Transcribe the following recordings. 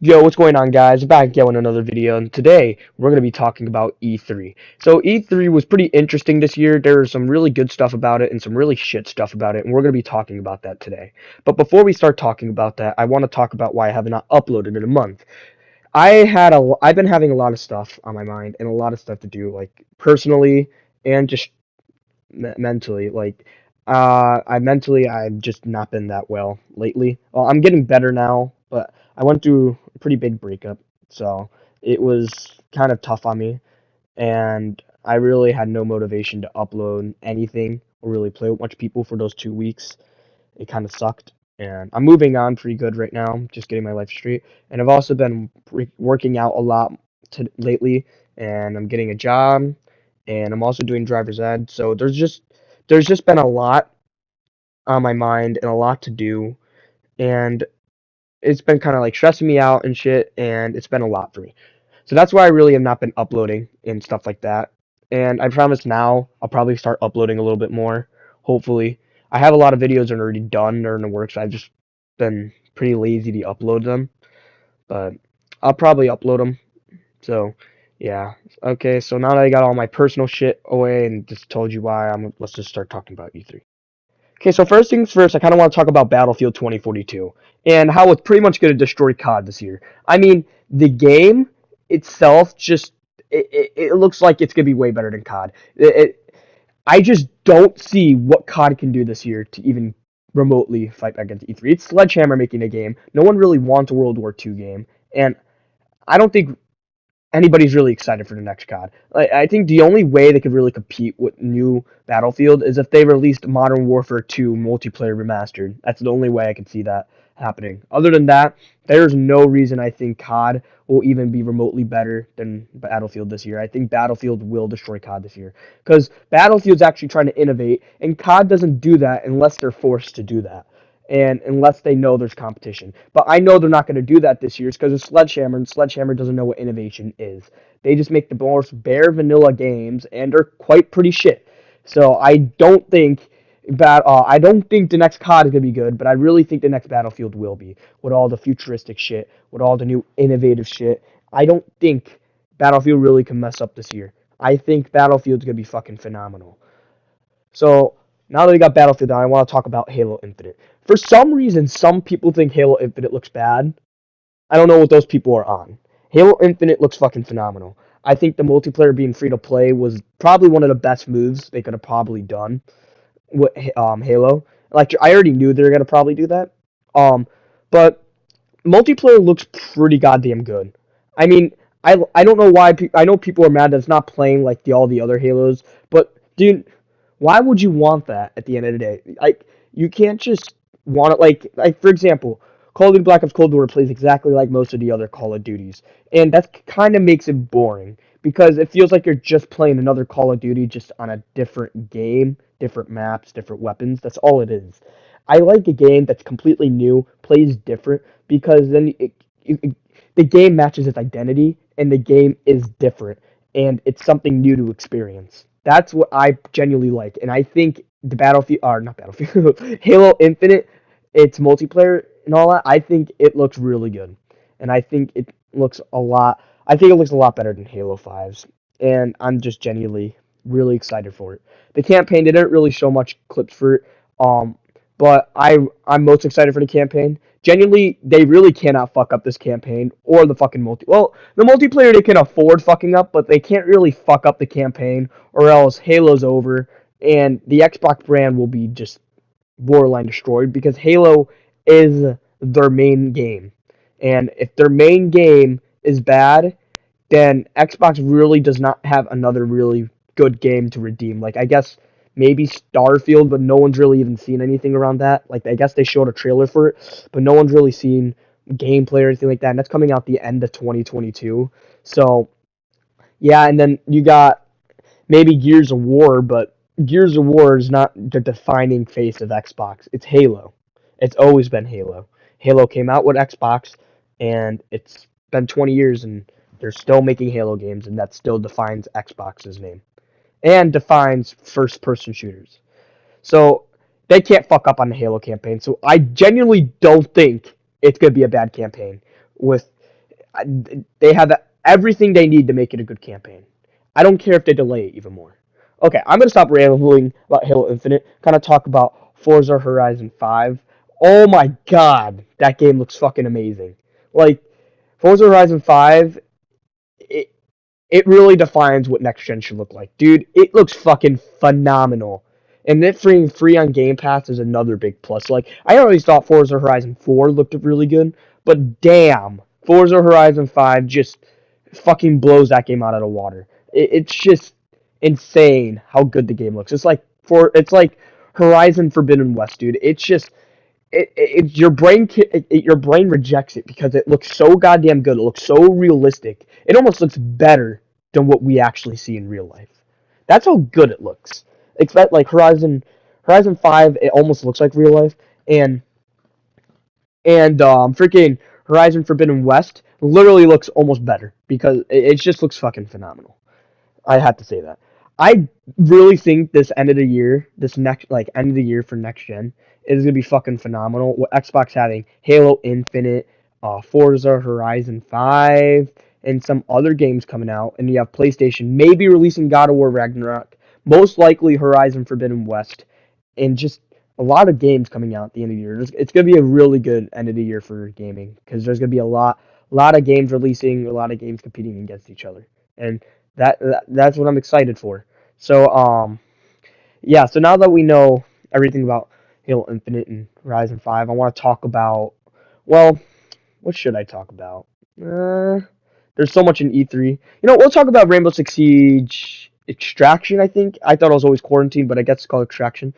Yo, what's going on, guys? Back again with another video, and today we're going to be talking about E3. So E3 was pretty interesting this year. There was some really good stuff about it and some really shit stuff about it, and we're going to be talking about that today. But before we start talking about that, I want to talk about why I have not uploaded in a month. I've been having a lot of stuff on my mind and a lot of stuff to do, like personally and just mentally. I've just not been that well lately. Well, I'm getting better now, but I went through a pretty big breakup, so it was kind of tough on me, and I really had no motivation to upload anything or really play with much people for those 2 weeks. It kind of sucked, and I'm moving on pretty good right now, just getting my life straight. And I've also been working out a lot lately, and I'm getting a job, and I'm also doing driver's ed. So there's just been a lot on my mind and a lot to do, and it's been kind of like stressing me out and shit, and it's been a lot for me. So that's why I really have not been uploading and stuff like that. And I promise now I'll probably start uploading a little bit more, hopefully. I have a lot of videos that are already done, they're in the works. I've just been pretty lazy to upload them, but I'll probably upload them. So, yeah. Okay, so now that I got all my personal shit away and just told you why, let's just start talking about E3. Okay, so first things first, I kind of want to talk about Battlefield 2042 and how it's pretty much going to destroy COD this year. I mean, the game itself just it looks like it's going to be way better than COD. I just don't see what COD can do this year to even remotely fight back against E3. It's Sledgehammer making a game. No one really wants a World War II game, and I don't think anybody's really excited for the next COD. Like, I think the only way they could really compete with new Battlefield is if they released Modern Warfare 2 multiplayer remastered. That's the only way I could see that happening. Other than that, there's no reason I think COD will even be remotely better than Battlefield this year. I think Battlefield will destroy COD this year because Battlefield's actually trying to innovate, and COD doesn't do that unless they're forced to do that and unless they know there's competition. But I know they're not going to do that this year because it's Sledgehammer, and Sledgehammer doesn't know what innovation is. They just make the most bare vanilla games, and they're quite pretty shit. So I don't think the next COD is gonna be good, but I really think the next Battlefield will be with all the futuristic shit, with all the new innovative shit. I don't think Battlefield really can mess up this year. I think Battlefield's gonna be fucking phenomenal. So now that we got Battlefield on, I want to talk about Halo Infinite. For some reason, some people think Halo Infinite looks bad. I don't know what those people are on. Halo Infinite looks fucking phenomenal. I think the multiplayer being free to play was probably one of the best moves they could have probably done with Halo. Like I already knew they were gonna probably do that. Um, but multiplayer looks pretty goddamn good. I mean, I don't know why I know people are mad that it's not playing like all the other Halos, but dude, why would you want that at the end of the day? Like you can't just want it like for example, Call of Duty Black Ops Cold War plays exactly like most of the other Call of Duties, and that kind of makes it boring because it feels like you're just playing another Call of Duty just on a different game, different maps, different weapons. That's all it is. I like a game that's completely new, plays different, because then the game matches its identity, and the game is different, and it's something new to experience. That's what I genuinely like, and I think the Battlefield, or not Battlefield, Halo Infinite, its multiplayer and all that, I think it looks really good, and I think it looks a lot. I think it looks a lot better than Halo 5's, and I'm just genuinely really excited for it. The campaign, they didn't really show much clips for it, but I'm most excited for the campaign. Genuinely, they really cannot fuck up this campaign or the fucking multi. Well, the multiplayer they can afford fucking up, but they can't really fuck up the campaign, or else Halo's over, and the Xbox brand will be just borderline destroyed because Halo is their main game, and if their main game is bad, then Xbox really does not have another really good game to redeem. Like I guess maybe Starfield, but no one's really even seen anything around that. Like I guess they showed a trailer for it, but no one's really seen gameplay or anything like that. And that's coming out the end of 2022. So yeah, and then you got maybe Gears of War, but Gears of War is not the defining face of Xbox. It's Halo. It's always been Halo. Halo came out with Xbox, and it's been 20 years, and they're still making Halo games, and that still defines Xbox's name and defines first-person shooters. So they can't fuck up on the Halo campaign. So I genuinely don't think it's gonna be a bad campaign with They have everything they need to make it a good campaign. I don't care if they delay it even more. Okay, I'm gonna stop rambling about Halo Infinite. Kind of talk about Forza Horizon 5. Oh my God, that game looks fucking amazing. Like Forza Horizon 5, it it really defines what next gen should look like, dude. It looks fucking phenomenal. And it being free on Game Pass is another big plus. Like I always thought Forza Horizon 4 looked really good, but damn, Forza Horizon 5 just fucking blows that game out of the water. It's just insane how good the game looks. It's like Horizon Forbidden West, dude. It's just your brain rejects it because it looks so goddamn good. It looks so realistic. It almost looks better than what we actually see in real life. That's how good it looks. Expect like Horizon 5, it almost looks like real life, and freaking Horizon Forbidden West literally looks almost better because it just looks fucking phenomenal. I have to say that. I really think this end of the year, this next like end of the year for next gen is gonna be fucking phenomenal. With Xbox having Halo Infinite, Forza Horizon 5, and some other games coming out, and you have PlayStation maybe releasing God of War Ragnarok, most likely Horizon Forbidden West, and just a lot of games coming out at the end of the year. It's gonna be a really good end of the year for gaming because there's gonna be a lot of games releasing, a lot of games competing against each other, and that's what I'm excited for. So yeah. So now that we know everything about Halo Infinite and Horizon 5, I want to talk about, well, what should I talk about? There's so much in E3. We'll talk about Rainbow Six Siege Extraction. I thought it was always Quarantine, but I guess it's called Extraction.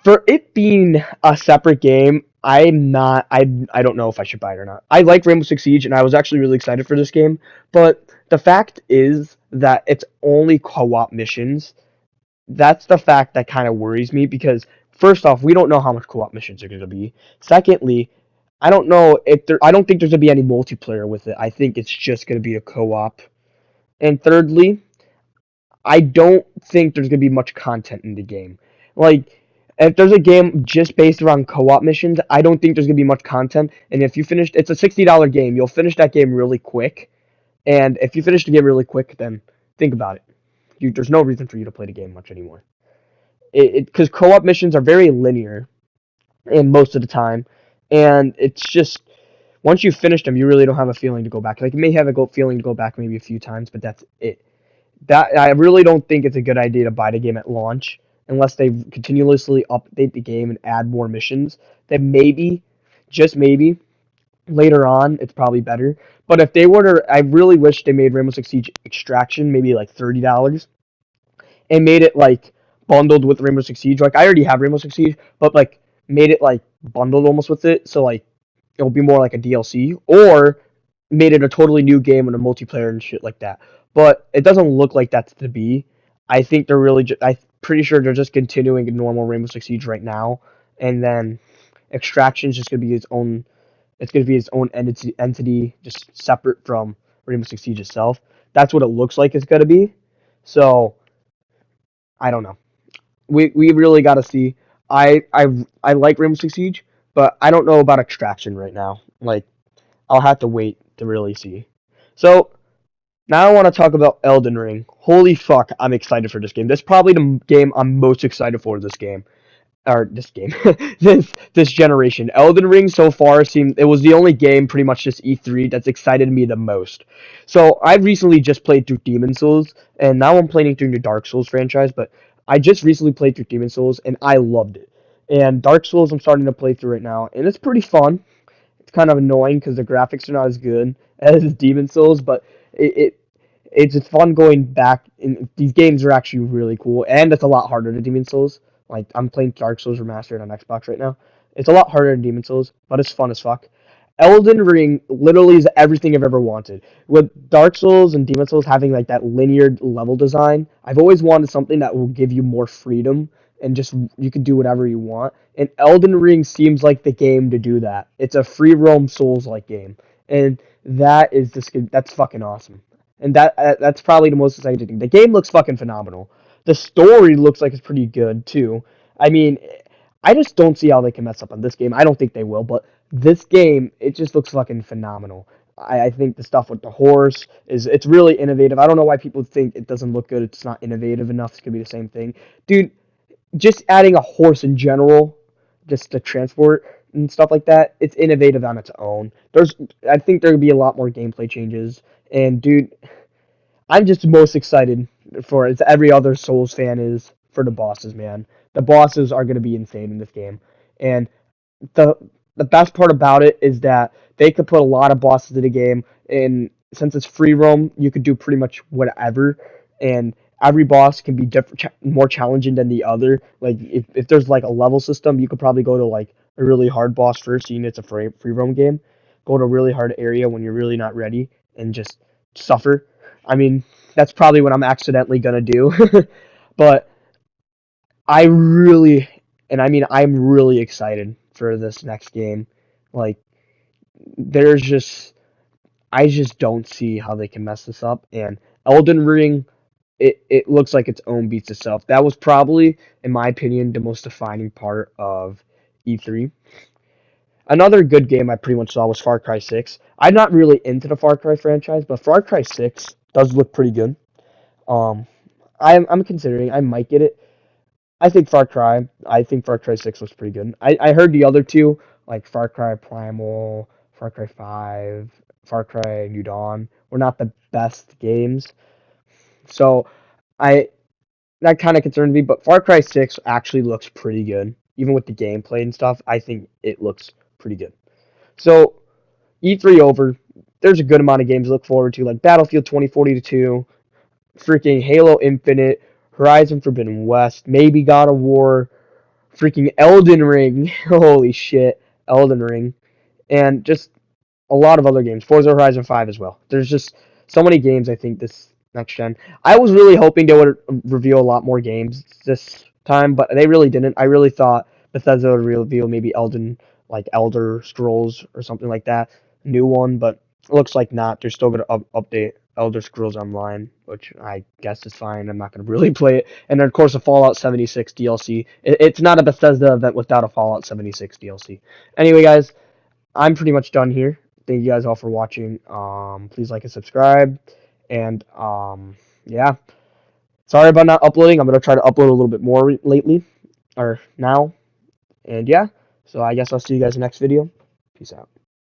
For it being a separate game, I'm not. I don't know if I should buy it or not. I like Rainbow Six Siege, and I was actually really excited for this game. But the fact is that it's only co-op missions. That's the fact that kind of worries me because first off, we don't know how much co-op missions are going to be. Secondly, I don't know if there. I don't think there's going to be any multiplayer with it. I think it's just going to be a co-op. And thirdly, I don't think there's gonna be much content in the game. Like, if there's a game just based around co-op missions, I don't think there's gonna be much content. And if you finish, it's a $60 game. You'll finish that game really quick. And if you finish the game really quick, then think about it. There's no reason for you to play the game much anymore. Because co-op missions are very linear, and most of the time, and it's just once you finish them, you really don't have a feeling to go back. Like you may have a feeling to go back maybe a few times, but that's it. That I really don't think it's a good idea to buy the game at launch unless they continuously update the game and add more missions. Then maybe, just maybe, later on it's probably better. But if they were to, I really wish they made Rainbow Six Siege Extraction maybe like $30 and made it like bundled with Rainbow Six Siege. Like I already have Rainbow Six Siege, but like made it like bundled almost with it, so like it'll be more like a DLC, or made it a totally new game and a multiplayer and shit like that. But it doesn't look like that's to be. I think they're really. I'm pretty sure they're just continuing a normal Rainbow Six Siege right now, and then Extraction is just gonna be its own. It's gonna be its own entity, just separate from Rainbow Six Siege itself. That's what it looks like it's gonna be. So I don't know. We really got to see. I like Rainbow Six Siege, but I don't know about Extraction right now. Like I'll have to wait to really see. So now I want to talk about Elden Ring. Holy fuck, I'm excited for this game. This is probably the game I'm most excited for this game. Or this game. this generation. Elden Ring so far seemed it was the only game pretty much this E3 that's excited me the most. So I've recently just played through Demon Souls, and now I'm playing through the Dark Souls franchise, but I just recently played through Demon Souls and I loved it. And Dark Souls I'm starting to play through right now, and it's pretty fun. It's kind of annoying because the graphics are not as good as Demon Souls, but it it's fun going back. And these games are actually really cool, and it's a lot harder than Demon Souls. Like I'm playing Dark Souls Remastered on Xbox right now. It's a lot harder than Demon Souls, but it's fun as fuck. Elden Ring literally is everything I've ever wanted. With Dark Souls and Demon Souls having like that linear level design, I've always wanted something that will give you more freedom and just you can do whatever you want. And Elden Ring seems like the game to do that. It's a free roam Souls like game, and that's fucking awesome. And that's probably the most exciting thing. The game looks fucking phenomenal. The story looks like it's pretty good too. I mean, I just don't see how they can mess up on this game. I don't think they will, but this game, it just looks fucking phenomenal. I think the stuff with the horse it's really innovative. I don't know why people think it doesn't look good. It's not innovative enough. It could be the same thing, dude. Just adding a horse in general, just to transport and stuff like that, it's innovative on its own. I think there would be a lot more gameplay changes. And dude, I'm just most excited for, as every other Souls fan is, for the bosses, man. The bosses are gonna be insane in this game, and the the best part about it is that they could put a lot of bosses in the game, and since it's free roam, you could do pretty much whatever, and every boss can be different, more challenging than the other. Like if there's like a level system, you could probably go to like a really hard boss first, seeing it's a free roam game. Go to a really hard area when you're really not ready, and just suffer. I mean, that's probably what I'm accidentally gonna do, but I really, and I mean, I'm really excited for this next game. Like, there's just, I just don't see how they can mess this up. And Elden Ring, it looks like its own beats itself. That was probably, in my opinion, the most defining part of E3. Another good game I pretty much saw was Far Cry 6. I'm not really into the Far Cry franchise, but Far Cry 6 does look pretty good. Um, I'm considering I might get it. I think Far Cry 6 looks pretty good. I heard the other two, like Far Cry Primal, Far Cry 5, Far Cry New Dawn, were not the best games. So I that kind of concerned me, but Far Cry 6 actually looks pretty good. Even with the gameplay and stuff, I think it looks pretty good. So E3 over. There's a good amount of games to look forward to, like Battlefield 2042, freaking Halo Infinite, Horizon Forbidden West, maybe God of War, freaking Elden Ring. Holy shit, Elden Ring. And just a lot of other games. Forza Horizon 5 as well. There's just so many games I think this next gen. I was really hoping they would reveal a lot more games this time, but they really didn't. I really thought Bethesda would reveal maybe Elder Scrolls or something like that, new one, but it looks like not. They're still going to update Elder Scrolls Online, which I guess is fine. I'm not going to really play it. And then, of course, the Fallout 76 DLC. It's not a Bethesda event without a Fallout 76 DLC. Anyway, guys, I'm pretty much done here. Thank you guys all for watching. Please like and subscribe. And yeah, sorry about not uploading. I'm gonna try to upload a little bit more lately or now. And yeah, so I guess I'll see you guys next video. Peace out.